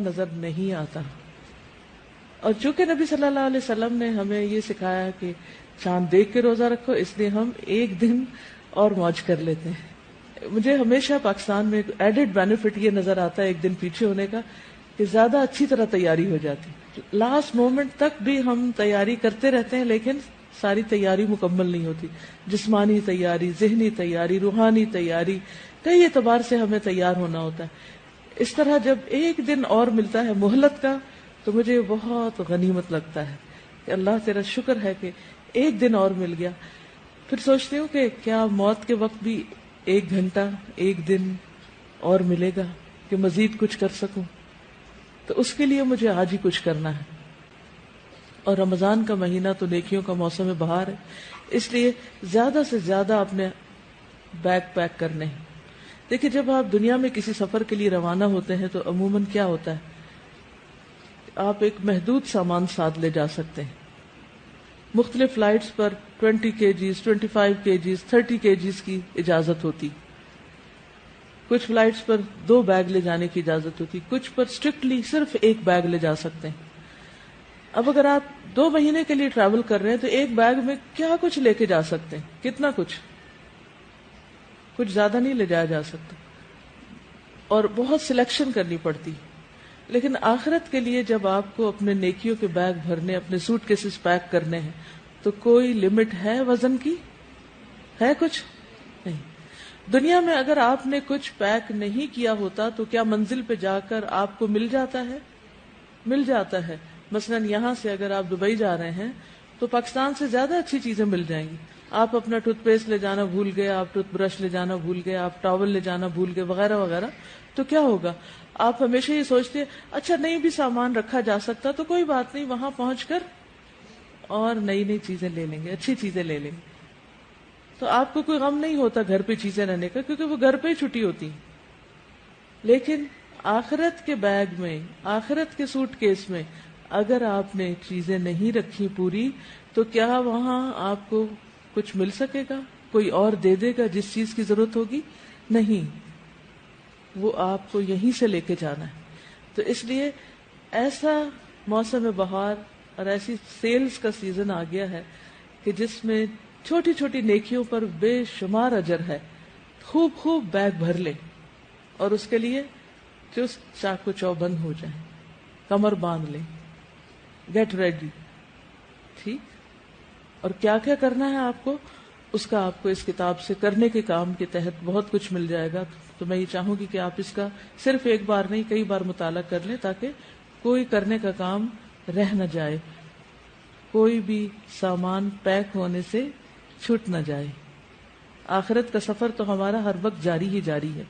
نظر نہیں آتا. اور چونکہ نبی صلی اللہ علیہ وسلم نے ہمیں یہ سکھایا کہ چاند دیکھ کے روزہ رکھو، اس لیے ہم ایک دن اور موج کر لیتے ہیں. مجھے ہمیشہ پاکستان میں ایک ایڈڈ بینیفٹ یہ نظر آتا ہے ایک دن پیچھے ہونے کا کہ زیادہ اچھی طرح تیاری ہو جاتی. لاسٹ مومنٹ تک بھی ہم تیاری کرتے رہتے ہیں لیکن ساری تیاری مکمل نہیں ہوتی. جسمانی تیاری، ذہنی تیاری، روحانی تیاری، کئی اعتبار سے ہمیں تیار ہونا ہوتا ہے. اس طرح جب ایک دن اور ملتا ہے مہلت کا تو مجھے بہت غنیمت لگتا ہے کہ اللہ تیرا شکر ہے کہ ایک دن اور مل گیا. پھر سوچتی ہوں کہ کیا موت کے وقت بھی ایک گھنٹہ، ایک دن اور ملے گا کہ مزید کچھ کر سکوں. تو اس کے لیے مجھے آج ہی کچھ کرنا ہے. اور رمضان کا مہینہ تو نیکیوں کا موسم بہار ہے، اس لیے زیادہ سے زیادہ اپنے بیگ پیک کرنے ہیں. دیکھیں جب آپ دنیا میں کسی سفر کے لیے روانہ ہوتے ہیں تو عموماً کیا ہوتا ہے، آپ ایک محدود سامان ساتھ لے جا سکتے ہیں. مختلف فلائٹس پر 20 kgs، 25 kgs، 30 kgs کی اجازت ہوتی. کچھ فلائٹس پر 2 بیگ لے جانے کی اجازت ہوتی، کچھ پر اسٹرکٹلی صرف 1 بیگ لے جا سکتے ہیں. اب اگر آپ 2 مہینے کے لیے ٹریول کر رہے ہیں تو 1 بیگ میں کیا کچھ لے کے جا سکتے ہیں؟ کتنا کچھ زیادہ نہیں لے جایا جا سکتا اور بہت سلیکشن کرنی پڑتی. لیکن آخرت کے لیے جب آپ کو اپنے نیکیوں کے بیگ بھرنے، اپنے سوٹ کیسز پیک کرنے ہیں تو کوئی لمٹ ہے وزن کی؟ ہے کچھ نہیں. دنیا میں اگر آپ نے کچھ پیک نہیں کیا ہوتا تو کیا منزل پہ جا کر آپ کو مل جاتا ہے؟ مل جاتا ہے. مثلا یہاں سے اگر آپ دبئی جا رہے ہیں تو پاکستان سے زیادہ اچھی چیزیں مل جائیں گی. آپ اپنا ٹوتھ پیسٹ لے جانا بھول گئے، آپ ٹوتھ برش لے جانا بھول گئے، آپ ٹاول لے جانا بھول گئے، وغیرہ وغیرہ. تو کیا ہوگا؟ آپ ہمیشہ یہ سوچتے ہیں اچھا نہیں بھی سامان رکھا جا سکتا تو کوئی بات نہیں، وہاں پہنچ کر اور نئی چیزیں لے لیں گے، اچھی چیزیں لے لیں گے. تو آپ کو کوئی غم نہیں ہوتا گھر پہ چیزیں رہنے کا، کیونکہ وہ گھر پہ ہی چھٹی ہوتی. لیکن آخرت کے بیگ میں، آخرت کے سوٹ کیس میں اگر آپ نے چیزیں نہیں رکھی پوری تو کیا وہاں آپ کو کچھ مل سکے گا؟ کوئی اور دے دے گا جس چیز کی ضرورت ہوگی؟ نہیں، وہ آپ کو یہیں سے لے کے جانا ہے. تو اس لیے ایسا موسم بہار اور ایسی سیلز کا سیزن آ گیا ہے کہ جس میں چھوٹی چھوٹی نیکیوں پر بے شمار اجر ہے. خوب بیگ بھر لے اور اس کے لیے چست چاقو چوبند ہو جائیں، کمر باندھ لیں، گیٹ ریڈی. ٹھیک. اور کیا کیا کرنا ہے آپ کو، اس کا آپ کو اس کتاب سے کرنے کے کام کے تحت بہت کچھ مل جائے گا. تو میں یہ چاہوں گی کہ آپ اس کا صرف ایک بار نہیں کئی بار مطالعہ کر لیں تاکہ کوئی کرنے کا کام رہ نہ جائے، کوئی بھی سامان پیک ہونے سے چھوٹ نہ جائے. آخرت کا سفر تو ہمارا ہر وقت جاری ہی جاری ہے.